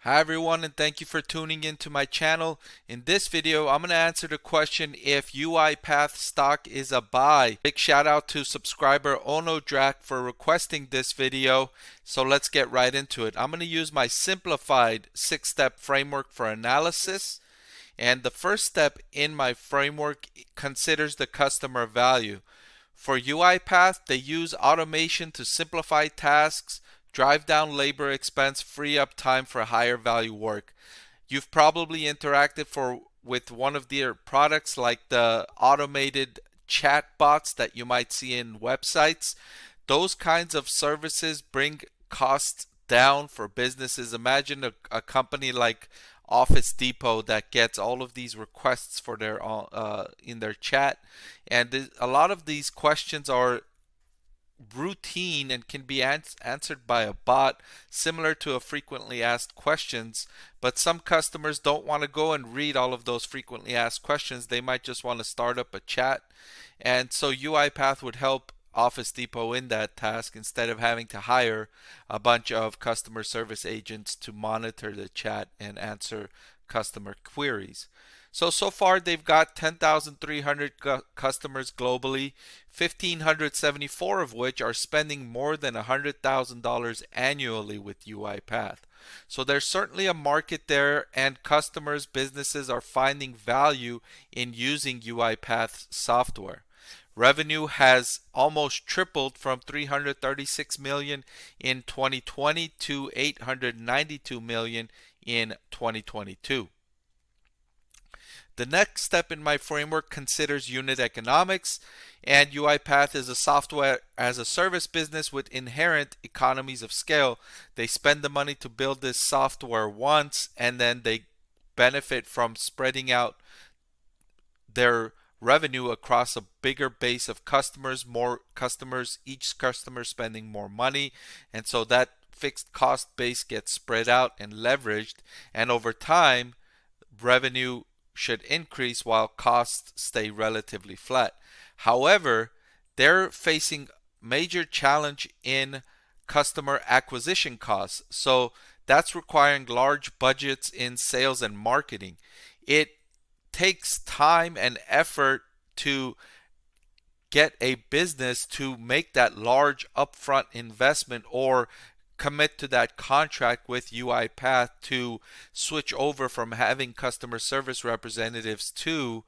Hi everyone, and thank you for tuning into my channel. In this video, I'm going to answer the question if UiPath stock is a buy. Big shout out to subscriber Ono Drak for requesting this video. So let's get right into it. I'm going to use my simplified 6-step framework for analysis. And the first step in my framework considers the customer value. For UiPath, they use automation to simplify tasks, drive down labor expense, free up time for higher value work. You've probably interacted with one of their products like the automated chat bots that you might see in websites. Those kinds of services bring costs down for businesses. Imagine a company like Office Depot that gets all of these requests for their in their chat, and a lot of these questions are routine and can be answered by a bot, similar to a frequently asked questions. But some customers don't want to go and read all of those frequently asked questions. They might just want to start up a chat, and so UiPath would help Office Depot in that task instead of having to hire a bunch of customer service agents to monitor the chat and answer customer queries. So far they've got 10,300 customers globally, 1,574 of which are spending more than $100,000 annually with UiPath. So there's certainly a market there, and customers, businesses are finding value in using UiPath software. Revenue has almost tripled from 336 million in 2020 to 892 million in 2022. The next step in my framework considers unit economics, and UiPath is a software as a service business with inherent economies of scale. They spend the money to build this software once, and then they benefit from spreading out their revenue across a bigger base of customers, more customers, each customer spending more money, and so that fixed cost base gets spread out and leveraged, and over time revenue should increase while costs stay relatively flat. However, they're facing major challenge in customer acquisition costs. So that's requiring large budgets in sales and marketing. It takes time and effort to get a business to make that large upfront investment or commit to that contract with UiPath to switch over from having customer service representatives to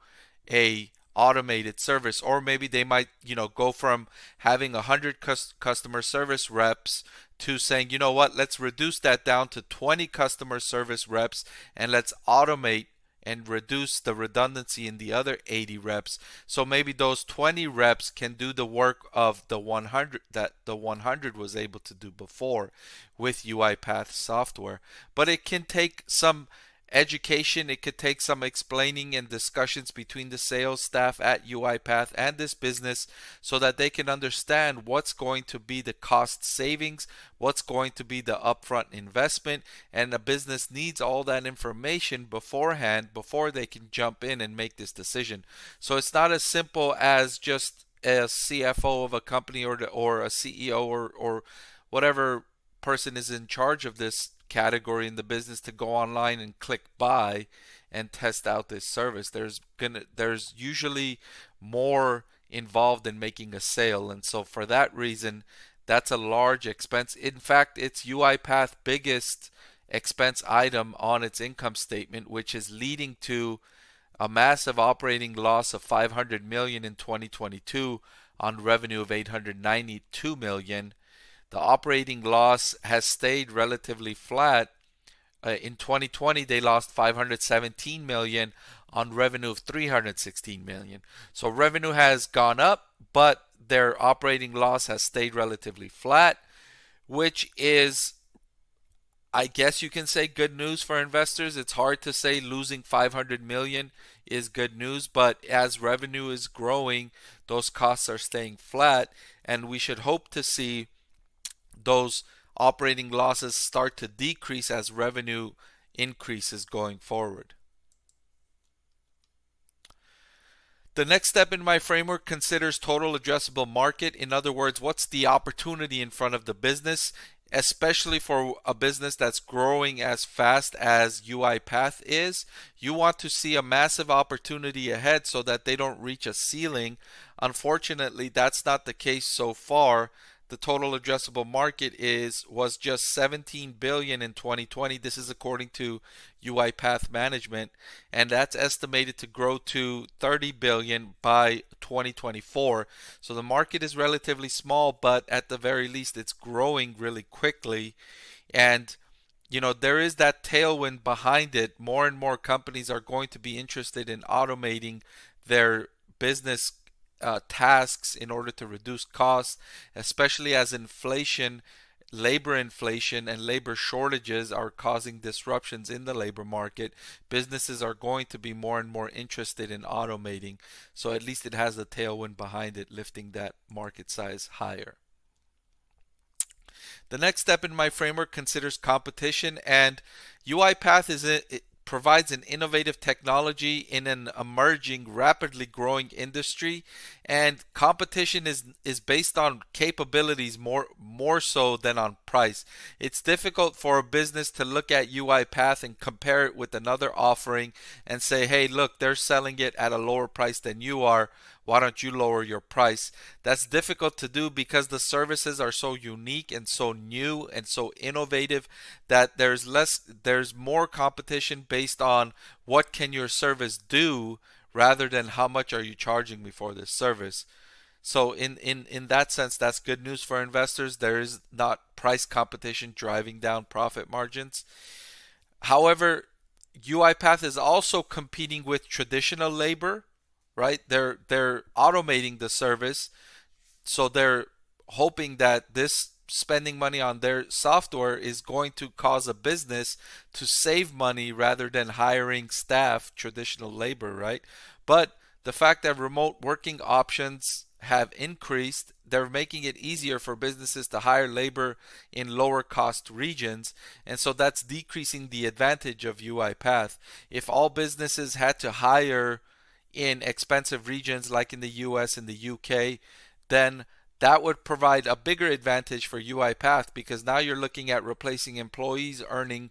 a automated service. Or maybe they might go from having 100 customer service reps to saying, you know what, let's reduce that down to 20 customer service reps and let's automate and reduce the redundancy in the other 80 reps. So maybe those 20 reps can do the work of the 100 that the 100 was able to do before with UiPath software. But it can take some education, it could take some explaining and discussions between the sales staff at UiPath and this business so that they can understand what's going to be the cost savings, what's going to be the upfront investment, and the business needs all that information beforehand before they can jump in and make this decision. So it's not as simple as just a CFO of a company or a CEO or whatever person is in charge of this category in the business to go online and click buy and test out this service. There's usually more involved in making a sale, and so for that reason that's a large expense. In fact, it's UiPath's biggest expense item on its income statement, which is leading to a massive operating loss of 500 million in 2022 on revenue of 892 million. The operating loss has stayed relatively flat. In 2020, they lost 517 million on revenue of 316 million. So revenue has gone up, but their operating loss has stayed relatively flat, which is, I guess you can say, good news for investors. It's hard to say losing 500 million is good news, but as revenue is growing, those costs are staying flat, and we should hope to see those operating losses start to decrease as revenue increases going forward. The next step in my framework considers total addressable market. In other words, what's the opportunity in front of the business, especially for a business that's growing as fast as UiPath is. You want to see a massive opportunity ahead so that they don't reach a ceiling. Unfortunately, that's not the case so far. The total addressable market was just 17 billion in 2020. This is according to UiPath management, and that's estimated to grow to 30 billion by 2024. So the market is relatively small, but at the very least it's growing really quickly. And there is that tailwind behind it. More and more companies are going to be interested in automating their business tasks in order to reduce costs, especially as labor inflation, and labor shortages are causing disruptions in the labor market. Businesses are going to be more and more interested in automating. So at least it has a tailwind behind it, lifting that market size higher. The next step in my framework considers competition, and UiPath it provides an innovative technology in an emerging, rapidly growing industry, and competition is based on capabilities more so than on price. It's difficult for a business to look at UiPath and compare it with another offering and say, hey, look, they're selling it at a lower price than you are. Why don't you lower your price? That's difficult to do because the services are so unique and so new and so innovative that there's more competition based on what can your service do rather than how much are you charging me for this service. So in that sense, that's good news for investors. There is not price competition driving down profit margins. However, UiPath is also competing with traditional labor, right? They're automating the service, so they're hoping that this spending money on their software is going to cause a business to save money rather than hiring staff, traditional labor, right? But the fact that remote working options have increased, they're making it easier for businesses to hire labor in lower cost regions, and so that's decreasing the advantage of UiPath. If all businesses had to hire in expensive regions like in the US and the UK, then that would provide a bigger advantage for UiPath, because now you're looking at replacing employees earning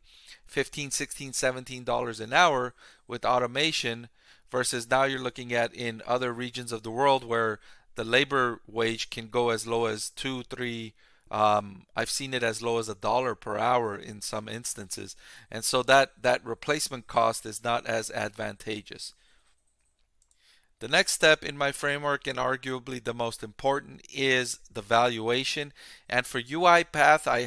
$15, $16, $17 an hour with automation, versus now you're looking at in other regions of the world where the labor wage can go as low as two, three. I've seen it as low as $1 per hour in some instances, and so that replacement cost is not as advantageous. The next step in my framework, and arguably the most important, is the valuation. And for UiPath, I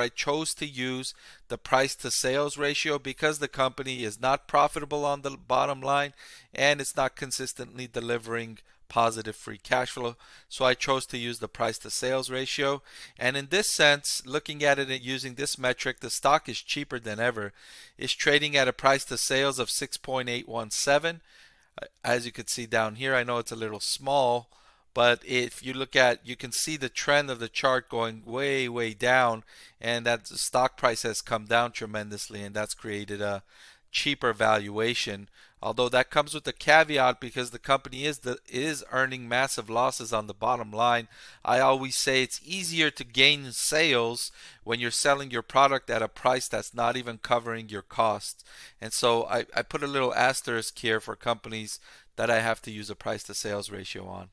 chose to use the price to sales ratio because the company is not profitable on the bottom line and it's not consistently delivering positive free cash flow. So I chose to use the price to sales ratio. And in this sense, looking at it using this metric, the stock is cheaper than ever. It's trading at a price to sales of 6.817. As you can see down here, I know it's a little small, but if you look at, you can see the trend of the chart going way down, and that the stock price has come down tremendously, and that's created a cheaper valuation. Although that comes with a caveat, because the company is earning massive losses on the bottom line. I always say it's easier to gain sales when you're selling your product at a price that's not even covering your costs. And so I put a little asterisk here for companies that I have to use a price to sales ratio on.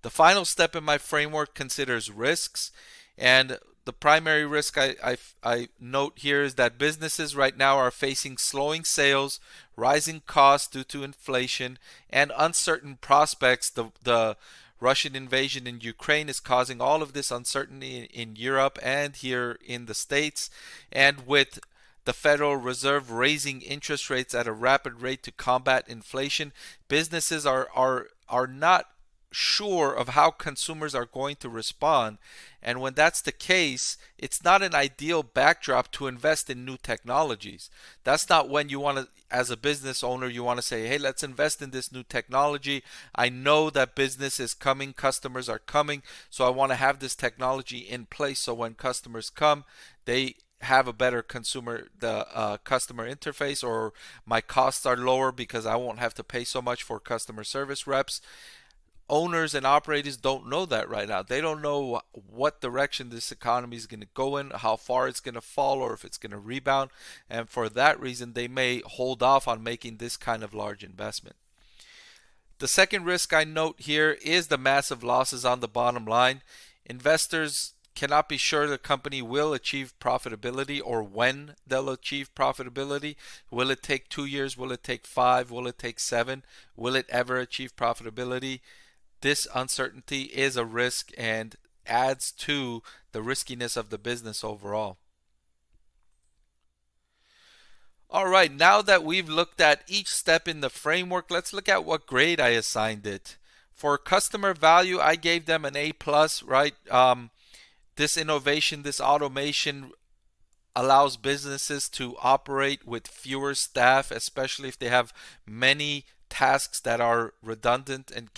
The final step in my framework considers risks, and the primary risk I note here is that businesses right now are facing slowing sales, rising costs due to inflation, and uncertain prospects. The Russian invasion in Ukraine is causing all of this uncertainty in Europe and here in the States. And with the Federal Reserve raising interest rates at a rapid rate to combat inflation, businesses are not sure of how consumers are going to respond. And when that's the case, it's not an ideal backdrop to invest in new technologies. That's not when you want to, as a business owner, you want to say, hey, let's invest in this new technology. I know that business is coming, customers are coming, so I want to have this technology in place so when customers come, they have a better customer interface, or my costs are lower because I won't have to pay so much for customer service reps. Owners and operators don't know that right now. They don't know what direction this economy is going to go in, how far it's going to fall, or if it's going to rebound. And for that reason, they may hold off on making this kind of large investment. The second risk I note here is the massive losses on the bottom line. Investors cannot be sure the company will achieve profitability or when they'll achieve profitability. Will it take 2 years? Will it take 5? Will it take 7? Will it ever achieve profitability? This uncertainty is a risk and adds to the riskiness of the business overall. All right, now that we've looked at each step in the framework, let's look at what grade I assigned it. For customer value, I gave them an A plus, right? This innovation, this automation allows businesses to operate with fewer staff, especially if they have many tasks that are redundant and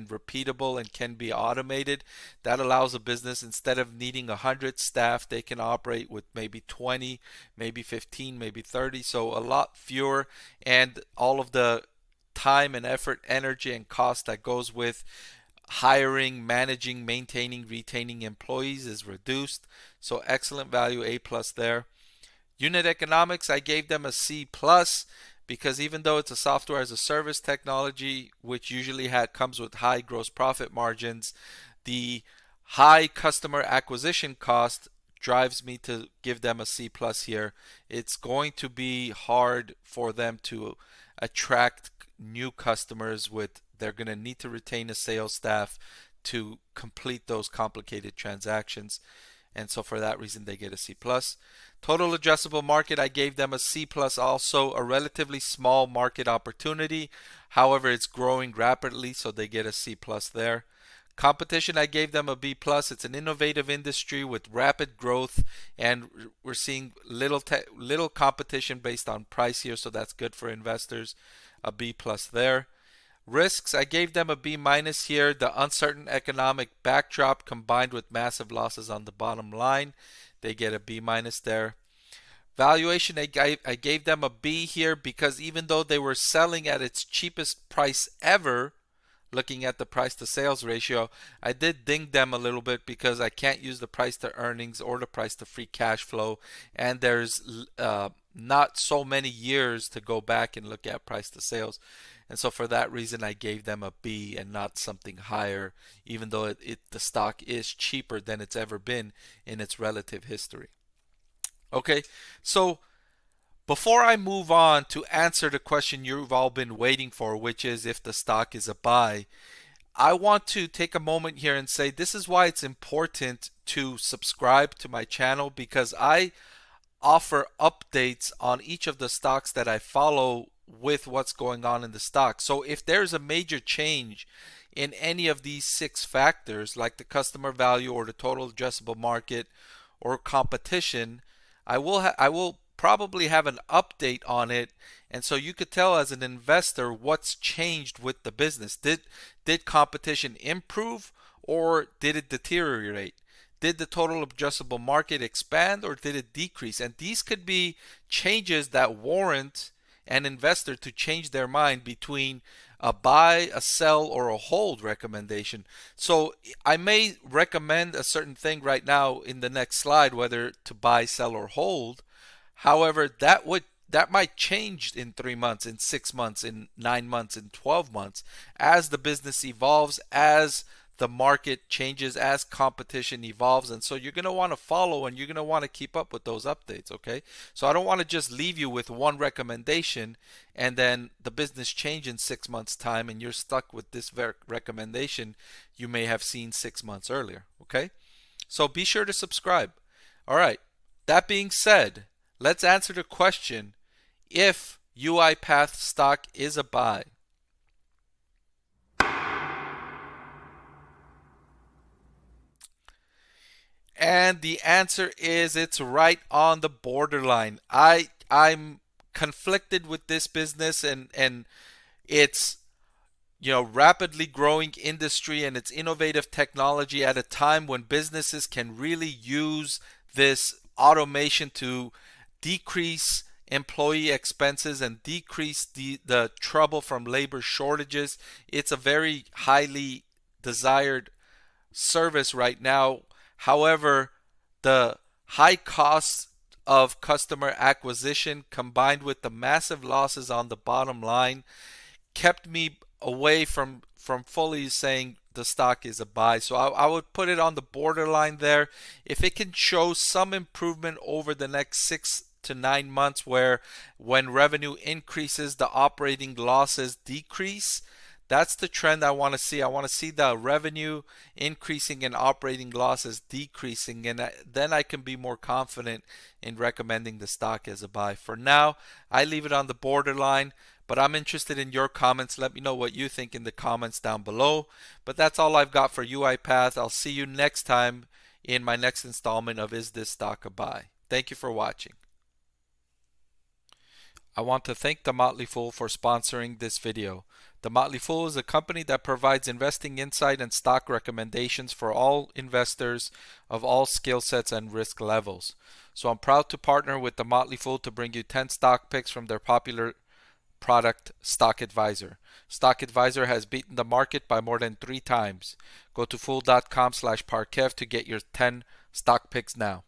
repeatable and can be automated. That allows a business, instead of needing 100 staff, they can operate with maybe 20, maybe 15, maybe 30, so a lot fewer, and all of the time and effort, energy and cost that goes with hiring, managing, maintaining, retaining employees is reduced. So excellent value, A plus there. Unit economics, I gave them a C plus, because even though it's a software as a service technology, which usually comes with high gross profit margins, the high customer acquisition cost drives me to give them a C plus here. It's going to be hard for them to attract new customers. They're going to need to retain a sales staff to complete those complicated transactions. And so for that reason, they get a C plus. Total addressable market, I gave them a C plus, also a relatively small market opportunity. However, it's growing rapidly, so they get a C plus there. Competition, I gave them a B plus. It's an innovative industry with rapid growth, and we're seeing little competition based on price here, so that's good for investors. A B plus there. Risks, I gave them a B minus here. The uncertain economic backdrop combined with massive losses on the bottom line, they get a B minus there. Valuation, I gave them a B here, because even though they were selling at its cheapest price ever, looking at the price to sales ratio, I did ding them a little bit because I can't use the price to earnings or the price to free cash flow, and there's not so many years to go back and look at price to sales. And so for that reason, I gave them a B and not something higher, even though the stock is cheaper than it's ever been in its relative history. Okay, so before I move on to answer the question you've all been waiting for, which is if the stock is a buy, I want to take a moment here and say this is why it's important to subscribe to my channel, because I offer updates on each of the stocks that I follow with what's going on in the stock. So if there's a major change in any of these 6 factors, like the customer value or the total addressable market or competition, I will probably have an update on it, and so you could tell as an investor what's changed with the business. Did competition improve or did it deteriorate? Did the total addressable market expand or did it decrease? And these could be changes that warrant an investor to change their mind between a buy, a sell, or a hold recommendation. So I may recommend a certain thing right now in the next slide, whether to buy, sell, or hold. However, that might change in 3 months, in 6 months, in 9 months, in 12 months, as the business evolves, as the market changes, as competition evolves. And so you're going to want to follow and you're going to want to keep up with those updates, okay? So I don't want to just leave you with one recommendation and then the business change in 6 months time and you're stuck with this recommendation you may have seen 6 months earlier, okay? So be sure to subscribe. All right, that being said, let's answer the question if UiPath stock is a buy. And the answer is it's right on the borderline. I'm conflicted with this business, and it's rapidly growing industry and its innovative technology at a time when businesses can really use this automation to decrease employee expenses and decrease the trouble from labor shortages. It's a very highly desired service right now. However, the high costs of customer acquisition combined with the massive losses on the bottom line kept me away from fully saying the stock is a buy. So I would put it on the borderline there. If it can show some improvement over the next 6 to 9 months, where when revenue increases, the operating losses decrease, that's the trend I want to see. I want to see the revenue increasing and operating losses decreasing, and then I can be more confident in recommending the stock as a buy. For now, I leave it on the borderline, but I'm interested in your comments. Let me know what you think in the comments down below. But that's all I've got for UiPath. I'll see you next time in my next installment of Is This Stock a Buy? Thank you for watching. I want to thank the Motley Fool for sponsoring this video. The Motley Fool is a company that provides investing insight and stock recommendations for all investors of all skill sets and risk levels. So I'm proud to partner with the Motley Fool to bring you 10 stock picks from their popular product, Stock Advisor. Stock Advisor has beaten the market by more than 3 times. Go to fool.com/parkev to get your 10 stock picks now.